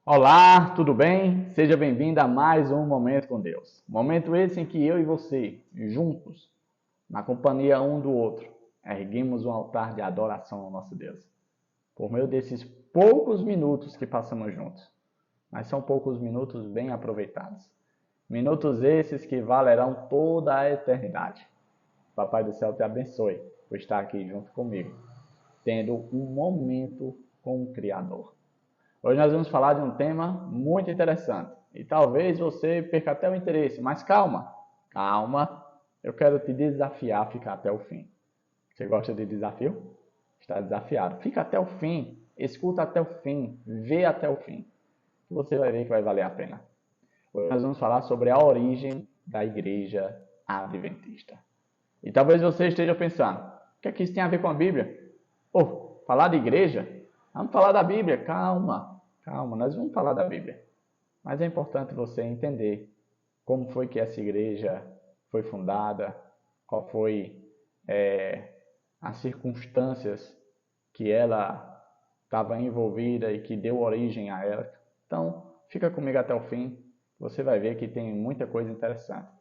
Olá, tudo bem? Seja bem-vindo a mais um Momento com Deus. Momento esse em que eu e você, juntos, na companhia um do outro, erguemos um altar de adoração ao nosso Deus. Por meio desses poucos minutos que passamos juntos. Mas são poucos minutos bem aproveitados. Minutos esses que valerão toda a eternidade. Papai do céu te abençoe por estar aqui junto comigo, tendo um momento com o Criador. Hoje nós vamos falar de um tema muito interessante. E talvez você perca até o interesse, mas calma, calma. Eu quero te desafiar a ficar até o fim. Você gosta de desafio? Está desafiado. Fica até o fim, escuta até o fim, vê até o fim. Você vai ver que vai valer a pena. Hoje nós vamos falar sobre a origem da igreja adventista. E talvez você esteja pensando, o que é que isso tem a ver com a Bíblia? Pô, falar de igreja? Vamos falar da Bíblia, calma. Calma, nós vamos falar da Bíblia. Mas é importante você entender como foi que essa igreja foi fundada, qual foi as circunstâncias que ela estava envolvida e que deu origem a ela. Então, fica comigo até o fim, você vai ver que tem muita coisa interessante.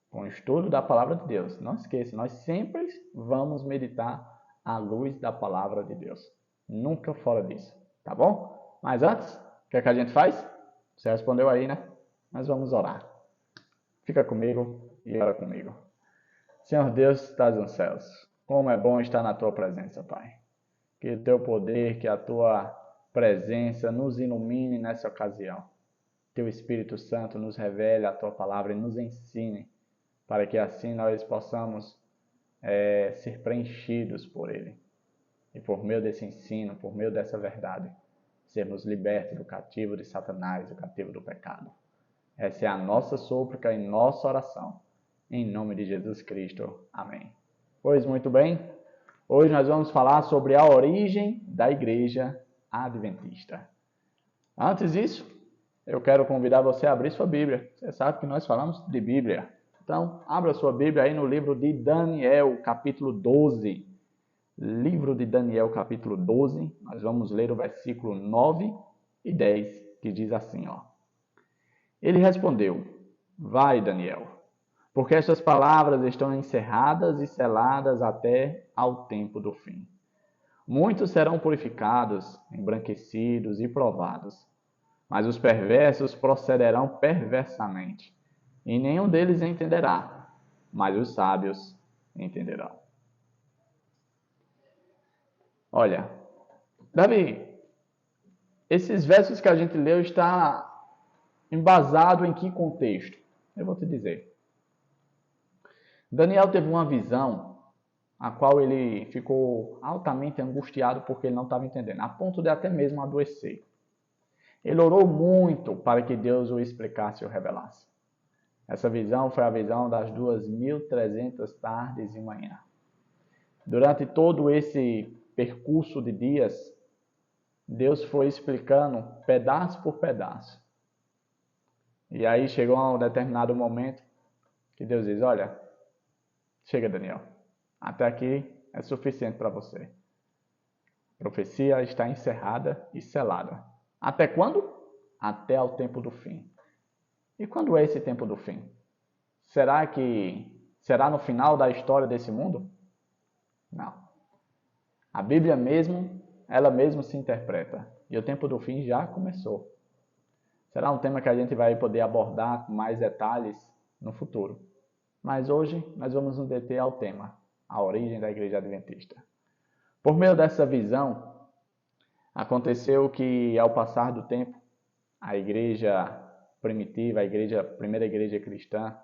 Com o estudo da Palavra de Deus. Não esqueça, nós sempre vamos meditar à luz da Palavra de Deus. Nunca fora disso, tá bom? Mas antes, o que é que a gente faz? Você respondeu aí, né? Nós vamos orar. Fica comigo e ora comigo. Senhor Deus, estás nos céus. Como é bom estar na tua presença, Pai. Que o teu poder, que a tua presença nos ilumine nessa ocasião. Que o Espírito Santo nos revele a tua palavra e nos ensine, para que assim nós possamos ser preenchidos por ele. E por meio desse ensino, por meio dessa verdade, sermos libertos do cativo de Satanás, do cativo do pecado. Essa é a nossa súplica e nossa oração. Em nome de Jesus Cristo. Amém. Pois muito bem, hoje nós vamos falar sobre a origem da igreja adventista. Antes disso, eu quero convidar você a abrir sua Bíblia. Você sabe que nós falamos de Bíblia. Então, abra sua Bíblia aí no livro de Daniel, capítulo 12. Livro de Daniel, capítulo 12, nós vamos ler o versículo 9 e 10, que diz assim, ó. Ele respondeu, vai, Daniel, porque estas palavras estão encerradas e seladas até ao tempo do fim. Muitos serão purificados, embranquecidos e provados, mas os perversos procederão perversamente, e nenhum deles entenderá, mas os sábios entenderão. Olha, Davi, esses versos que a gente leu está embasado em que contexto? Eu vou te dizer. Daniel teve uma visão a qual ele ficou altamente angustiado porque ele não estava entendendo, a ponto de até mesmo adoecer. Ele orou muito para que Deus o explicasse ou revelasse. Essa visão foi a visão das 2.300 tardes e manhã. Durante todo esse percurso de dias, Deus foi explicando pedaço por pedaço. E aí chegou a um determinado momento que Deus diz, olha, chega, Daniel, até aqui é suficiente para você. A profecia está encerrada e selada. Até quando? Até ao tempo do fim. E quando é esse tempo do fim? Será que será no final da história desse mundo? Não. A Bíblia mesmo, ela mesma se interpreta. E o tempo do fim já começou. Será um tema que a gente vai poder abordar com mais detalhes no futuro. Mas hoje nós vamos nos deter ao tema, a origem da igreja adventista. Por meio dessa visão, aconteceu que ao passar do tempo, a igreja primitiva, a primeira igreja cristã,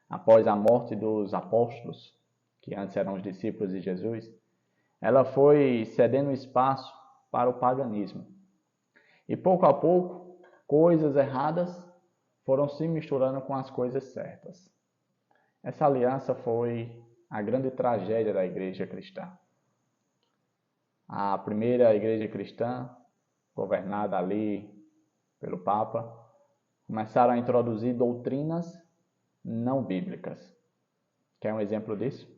após a morte dos apóstolos, que antes eram os discípulos de Jesus, ela foi cedendo espaço para o paganismo. E pouco a pouco, coisas erradas foram se misturando com as coisas certas. Essa aliança foi a grande tragédia da igreja cristã. A primeira igreja cristã, governada ali pelo Papa, começaram a introduzir doutrinas não bíblicas. Quer um exemplo disso?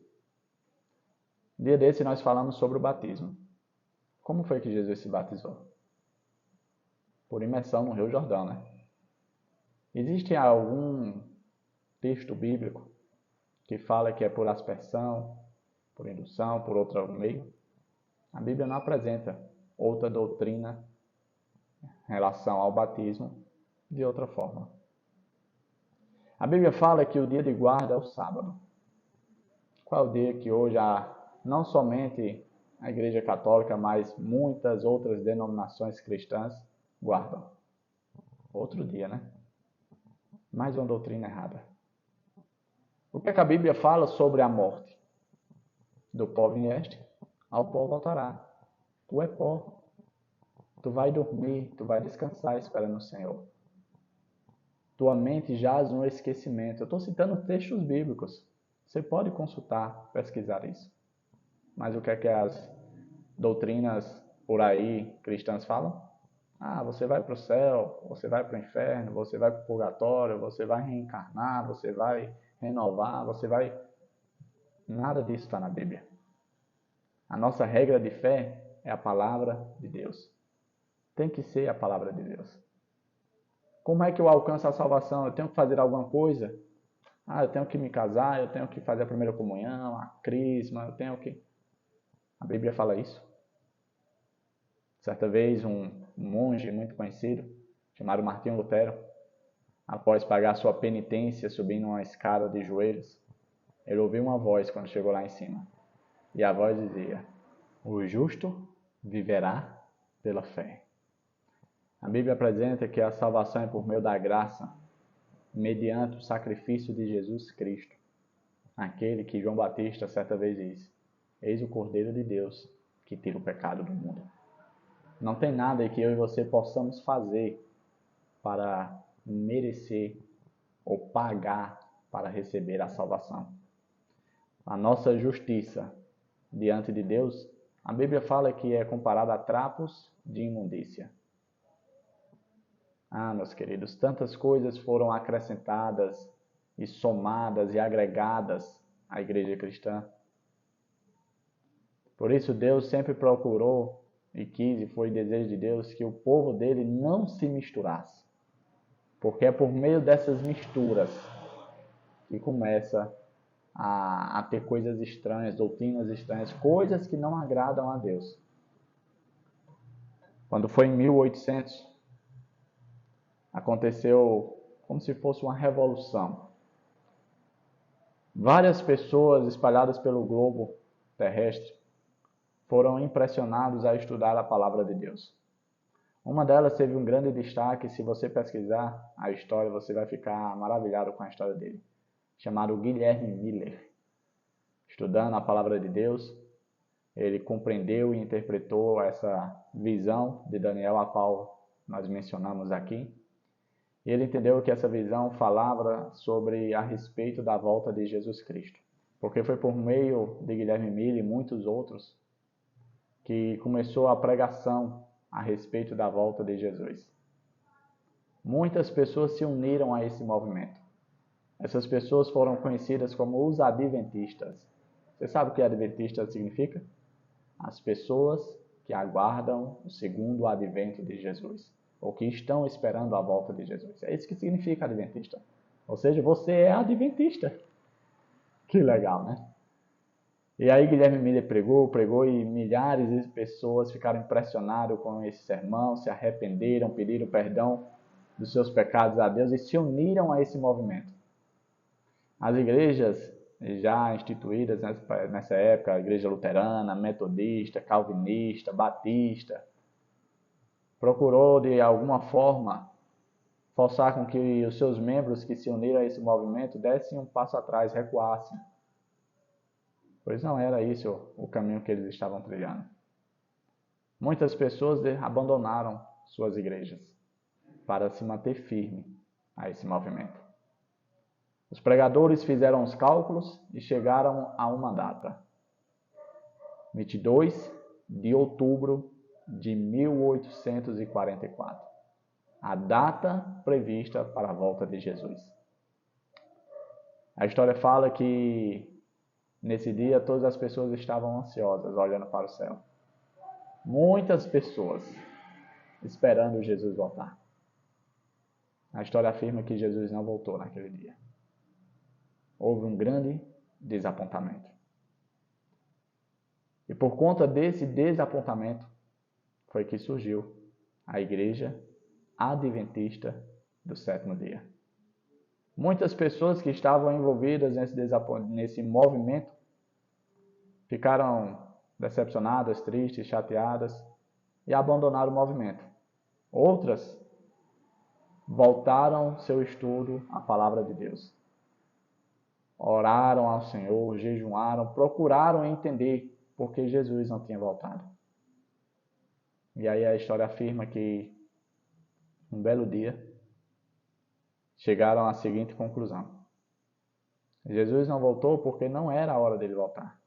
Dia desse nós falamos sobre o batismo. Como foi que Jesus se batizou? por imersão no Rio Jordão, né? Existe algum texto bíblico que fala que é por aspersão, por indução, por outro meio? A Bíblia não apresenta outra doutrina em relação ao batismo de outra forma. A Bíblia fala que o dia de guarda é o sábado. Qual é o dia que hoje não somente a Igreja Católica, mas muitas outras denominações cristãs guardam? Outro dia, né? Mais uma doutrina errada. O que é que a Bíblia fala sobre a morte? Do pó vieste, ao pó voltará. Tu é pó. Tu vai dormir, tu vai descansar esperando o Senhor. Tua mente jaz no esquecimento. Eu estou citando textos bíblicos. Você pode consultar, pesquisar isso. Mas o que é que as doutrinas por aí cristãs falam? Você vai para o céu, você vai para o inferno, você vai para o purgatório, você vai reencarnar, você vai renovar, você vai... Nada disso está na Bíblia. A nossa regra de fé é a palavra de Deus. Tem que ser a palavra de Deus. Como é que eu alcanço a salvação? Eu tenho que fazer alguma coisa? Eu tenho que me casar, eu tenho que fazer a primeira comunhão, a crisma, eu tenho que... A Bíblia fala isso. Certa vez, um monge muito conhecido, chamado Martinho Lutero, após pagar sua penitência subindo uma escada de joelhos, ele ouviu uma voz quando chegou lá em cima. E a voz dizia: o justo viverá pela fé. A Bíblia apresenta que a salvação é por meio da graça, mediante o sacrifício de Jesus Cristo. Aquele que João Batista certa vez disse: eis o Cordeiro de Deus que tira o pecado do mundo. Não tem nada que eu e você possamos fazer para merecer ou pagar para receber a salvação. A nossa justiça diante de Deus, a Bíblia fala que é comparada a trapos de imundícia. Meus queridos, tantas coisas foram acrescentadas e somadas e agregadas à igreja cristã. Por isso Deus sempre procurou e quis, e foi desejo de Deus, que o povo dele não se misturasse. Porque é por meio dessas misturas que começa a ter coisas estranhas, doutrinas estranhas, coisas que não agradam a Deus. Quando foi em 1800, aconteceu como se fosse uma revolução. Várias pessoas espalhadas pelo globo terrestre foram impressionados a estudar a palavra de Deus. Uma delas teve um grande destaque, se você pesquisar a história, você vai ficar maravilhado com a história dele, chamado Guilherme Miller. Estudando a palavra de Deus, ele compreendeu e interpretou essa visão de Daniel, a qual nós mencionamos aqui. E ele entendeu que essa visão falava sobre a respeito da volta de Jesus Cristo. Porque foi por meio de Guilherme Miller e muitos outros que começou a pregação a respeito da volta de Jesus. Muitas pessoas se uniram a esse movimento. Essas pessoas foram conhecidas como os adventistas. Você sabe o que adventista significa? As pessoas que aguardam o segundo advento de Jesus, ou que estão esperando a volta de Jesus. É isso que significa adventista. Ou seja, você é adventista. Que legal, né? E aí Guilherme Miller pregou e milhares de pessoas ficaram impressionadas com esse sermão, se arrependeram, pediram perdão dos seus pecados a Deus e se uniram a esse movimento. As igrejas já instituídas nessa época, a igreja luterana, metodista, calvinista, batista, procurou de alguma forma forçar com que os seus membros que se uniram a esse movimento dessem um passo atrás, recuassem. Pois não era isso o caminho que eles estavam trilhando. Muitas pessoas abandonaram suas igrejas para se manter firme a esse movimento. Os pregadores fizeram os cálculos e chegaram a uma data. 22 de outubro de 1844. A data prevista para a volta de Jesus. A história fala que nesse dia todas as pessoas estavam ansiosas, olhando para o céu. Muitas pessoas. esperando Jesus voltar. A história afirma que Jesus não voltou naquele dia. Houve um grande desapontamento. E por conta desse desapontamento foi que surgiu a Igreja Adventista do Sétimo Dia. Muitas pessoas que estavam envolvidas nesse movimento ficaram decepcionadas, tristes, chateadas e abandonaram o movimento. Outras voltaram seu estudo à palavra de Deus. Oraram ao Senhor, jejuaram, procuraram entender por que Jesus não tinha voltado. E aí a história afirma que, um belo dia, chegaram à seguinte conclusão. Jesus não voltou porque não era a hora dele voltar,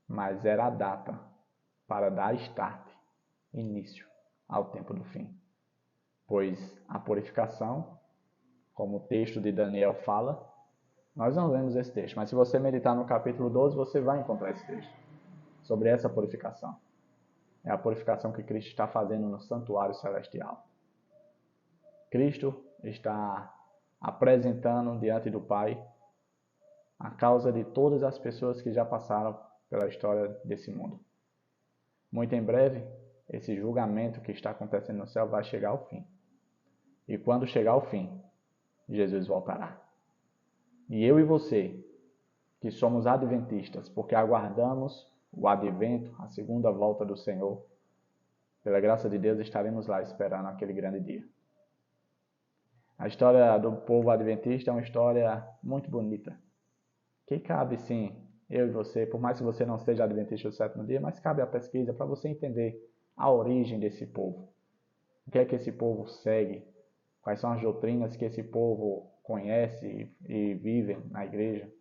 mas era a data para dar start, início, ao tempo do fim. Pois a purificação, como o texto de Daniel fala, nós não lemos esse texto, mas se você meditar no capítulo 12, você vai encontrar esse texto sobre essa purificação. É a purificação que Cristo está fazendo no santuário celestial. Cristo está apresentando diante do Pai a causa de todas as pessoas que já passaram pela história desse mundo. Muito em breve, esse julgamento que está acontecendo no céu vai chegar ao fim. E quando chegar ao fim, Jesus voltará. E eu e você, que somos adventistas, porque aguardamos o advento, a segunda volta do Senhor, pela graça de Deus estaremos lá esperando aquele grande dia. A história do povo adventista é uma história muito bonita, que cabe sim, eu e você, por mais que você não seja adventista do sétimo dia, mas cabe a pesquisa para você entender a origem desse povo. O que é que esse povo segue? Quais são as doutrinas que esse povo conhece e vive na igreja?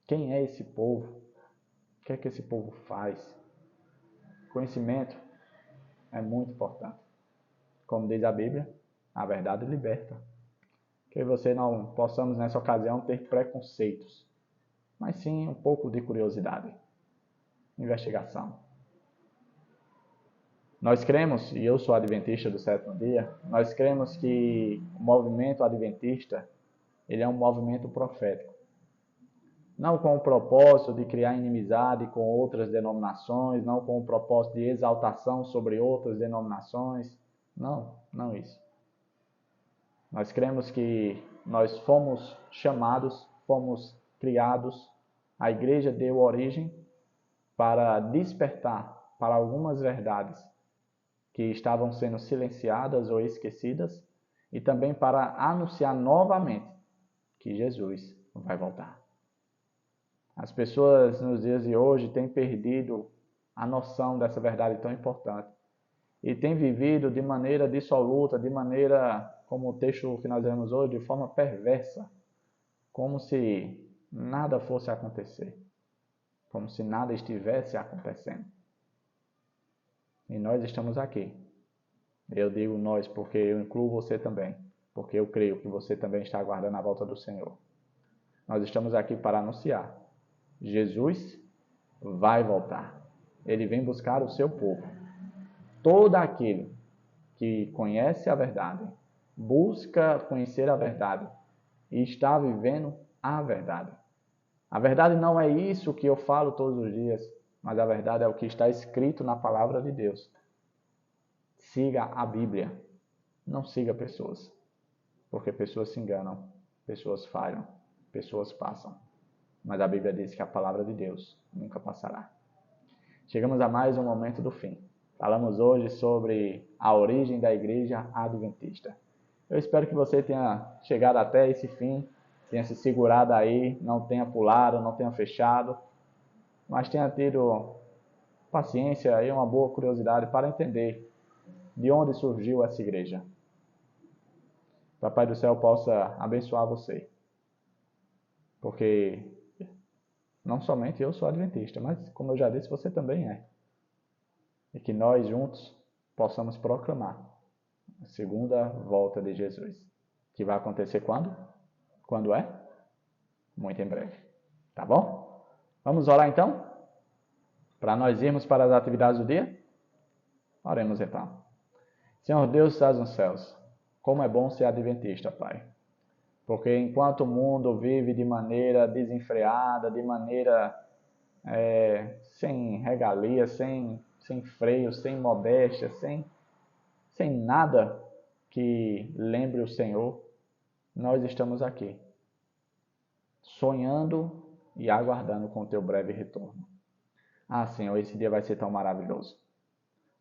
Quem é esse povo? O que é que esse povo faz? Conhecimento é muito importante. Como diz a Bíblia, a verdade liberta. Que você não possamos nessa ocasião ter preconceitos, mas sim um pouco de curiosidade, investigação. Nós cremos, e eu sou adventista do sétimo dia, nós cremos que o movimento adventista ele é um movimento profético. Não com o propósito de criar inimizade com outras denominações, não com o propósito de exaltação sobre outras denominações. Não isso. Nós cremos que nós fomos chamados, fomos criados, a igreja deu origem para despertar para algumas verdades que estavam sendo silenciadas ou esquecidas e também para anunciar novamente que Jesus vai voltar. As pessoas nos dias de hoje têm perdido a noção dessa verdade tão importante e têm vivido de maneira dissoluta, de maneira, como o texto que nós lemos hoje, de forma perversa, como se nada fosse acontecer, como se nada estivesse acontecendo. E nós estamos aqui. Eu digo nós porque eu incluo você também, porque eu creio que você também está aguardando a volta do Senhor. Nós estamos aqui para anunciar: Jesus vai voltar. Ele vem buscar o seu povo. Todo aquele que conhece a verdade, busca conhecer a verdade e está vivendo a verdade. A verdade não é isso que eu falo todos os dias, mas a verdade é o que está escrito na palavra de Deus. Siga a Bíblia, não siga pessoas, porque pessoas se enganam, pessoas falham, pessoas passam. Mas a Bíblia diz que a palavra de Deus nunca passará. Chegamos a mais um momento do fim. Falamos hoje sobre a origem da igreja adventista. Eu espero que você tenha chegado até esse fim, tenha se segurado aí, não tenha pulado, não tenha fechado, mas tenha tido paciência e uma boa curiosidade para entender de onde surgiu essa igreja. Papai do céu possa abençoar você, porque não somente eu sou adventista, mas como eu já disse, você também é. E que nós juntos possamos proclamar a segunda volta de Jesus, que vai acontecer quando? Quando é? Muito em breve. Tá bom? Vamos orar então? Para nós irmos para as atividades do dia? Oremos então. Senhor Deus que estás nos céus, como é bom ser adventista, Pai. Porque enquanto o mundo vive de maneira desenfreada, de maneira sem regalia, sem freio, sem modéstia, sem nada que lembre o Senhor, nós estamos aqui, sonhando e aguardando com o teu breve retorno. Ah, Senhor, esse dia vai ser tão maravilhoso.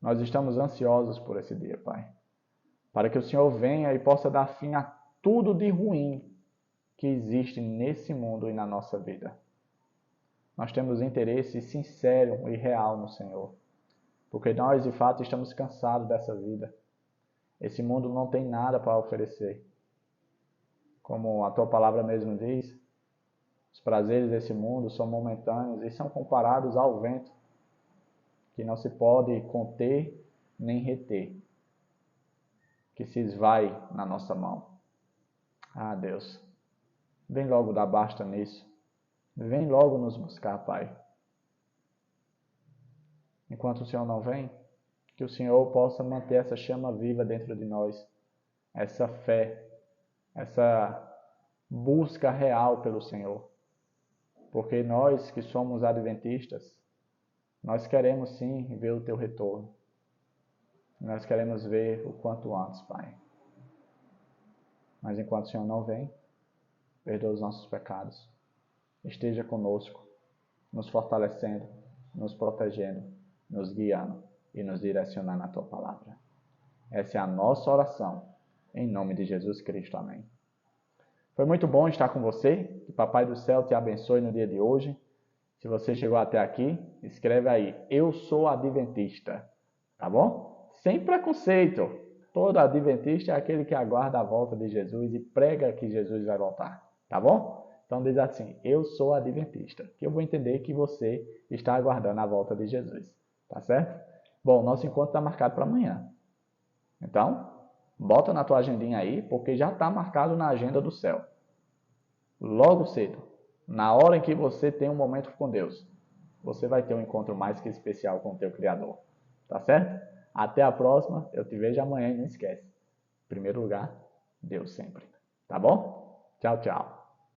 Nós estamos ansiosos por esse dia, Pai, para que o Senhor venha e possa dar fim a tudo de ruim que existe nesse mundo e na nossa vida. Nós temos interesse sincero e real no Senhor, porque nós, de fato, estamos cansados dessa vida. Esse mundo não tem nada para oferecer. Como a tua palavra mesmo diz, os prazeres desse mundo são momentâneos e são comparados ao vento, que não se pode conter nem reter, que se esvai na nossa mão. Ah, Deus, vem logo dar basta nisso. Vem logo nos buscar, Pai. Enquanto o Senhor não vem, que o Senhor possa manter essa chama viva dentro de nós, essa fé, essa busca real pelo Senhor. Porque nós que somos adventistas, nós queremos sim ver o teu retorno. Nós queremos ver o quanto antes, Pai. Mas enquanto o Senhor não vem, perdoa os nossos pecados. Esteja conosco, nos fortalecendo, nos protegendo, nos guiando e nos direcionando na tua palavra. Essa é a nossa oração, em nome de Jesus Cristo. Amém. Foi muito bom estar com você. Que Papai do Céu te abençoe no dia de hoje. Se você chegou até aqui, escreve aí, eu sou adventista, tá bom? Sem preconceito. Todo adventista é aquele que aguarda a volta de Jesus e prega que Jesus vai voltar, tá bom? Então diz assim, eu sou adventista, que eu vou entender que você está aguardando a volta de Jesus, tá certo? Bom, nosso encontro está marcado para amanhã. Então, bota na tua agendinha aí, porque já está marcado na agenda do céu. Logo cedo, na hora em que você tem um momento com Deus, você vai ter um encontro mais que especial com o teu Criador. Tá certo? Até a próxima, eu te vejo amanhã e não esquece. Em primeiro lugar, Deus sempre. Tá bom? Tchau, tchau.